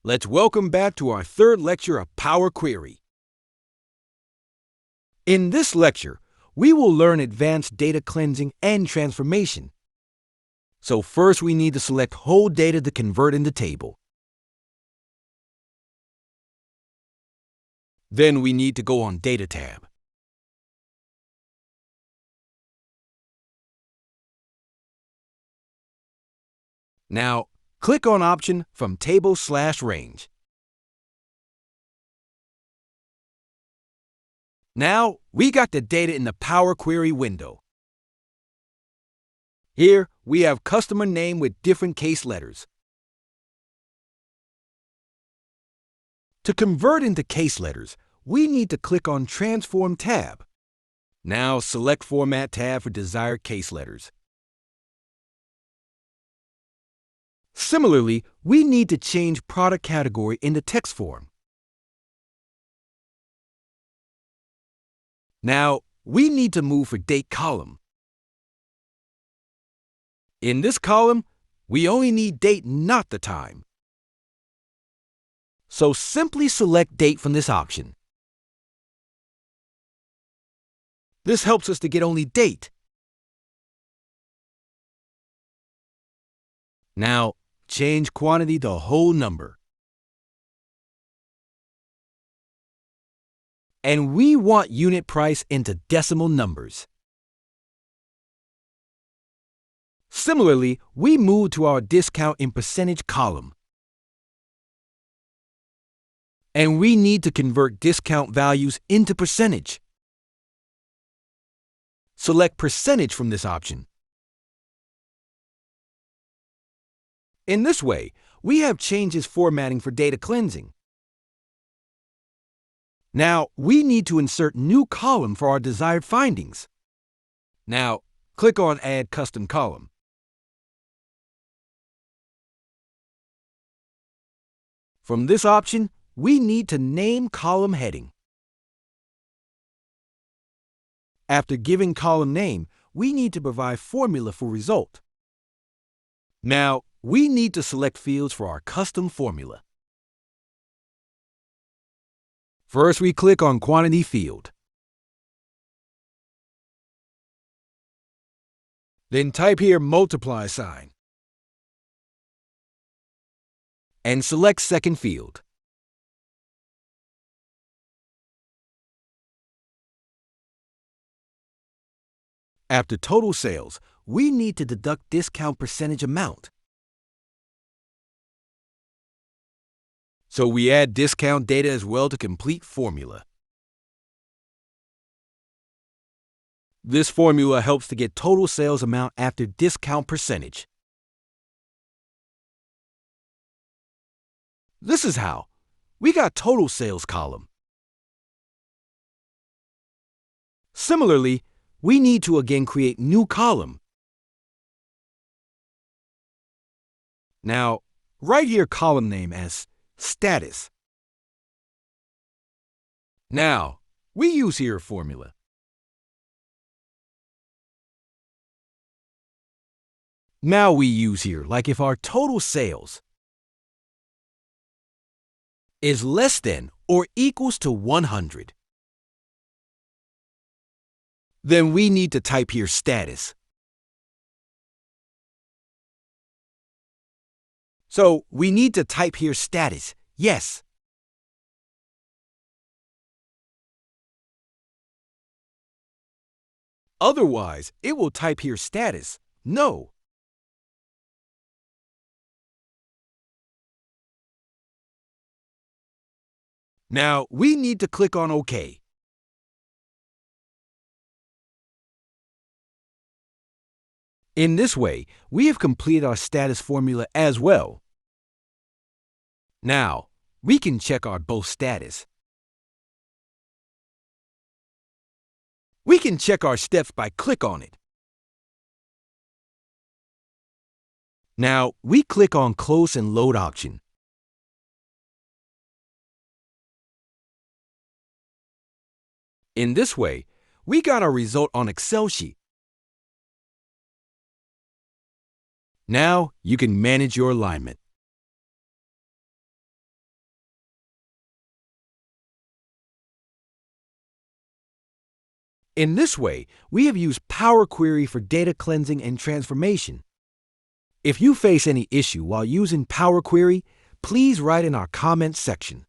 Let's welcome back to our third lecture of Power Query. In this lecture, we will learn advanced data cleansing and transformation. So first we need to select whole data to convert into table. Then we need to go on Data tab. Now, click on option from Table/Range. Now, we got the data in the Power Query window. Here, we have customer name with different case letters. To convert into case letters, we need to click on Transform tab. Now, select Format tab for desired case letters. Similarly, we need to change product category into text form. Now, we need to move for date column. In this column, we only need date, not the time. So simply select date from this option. This helps us to get only date. Now, change quantity to whole number. And we want unit price into decimal numbers. Similarly, we move to our discount in percentage column. And we need to convert discount values into percentage. Select percentage from this option. In this way, we have changes formatting for data cleansing. Now, we need to insert new column for our desired findings. Now, click on Add Custom Column. From this option, we need to name column heading. After giving column name, we need to provide formula for result. Now, we need to select fields for our custom formula. First, we click on Quantity field. Then type here multiply sign. And select second field. After total sales, we need to deduct discount percentage amount. So we add discount data as well to complete formula. This formula helps to get total sales amount after discount percentage. This is how. We got total sales column. Similarly, we need to again create new column. Now, write here column name as status. Now, we use here formula. Now we use here, like if our total sales is less than or equals to 100. Then we need to type here status. So we need to type here status, yes. Otherwise, it will type here status, no. Now, we need to click on OK. In this way, we have completed our status formula as well. Now, we can check our both status. We can check our steps by click on it. Now, we click on Close and Load option. In this way, we got our result on Excel sheet. Now, you can manage your alignment. In this way, we have used Power Query for data cleansing and transformation. If you face any issue while using Power Query, please write in our comments section.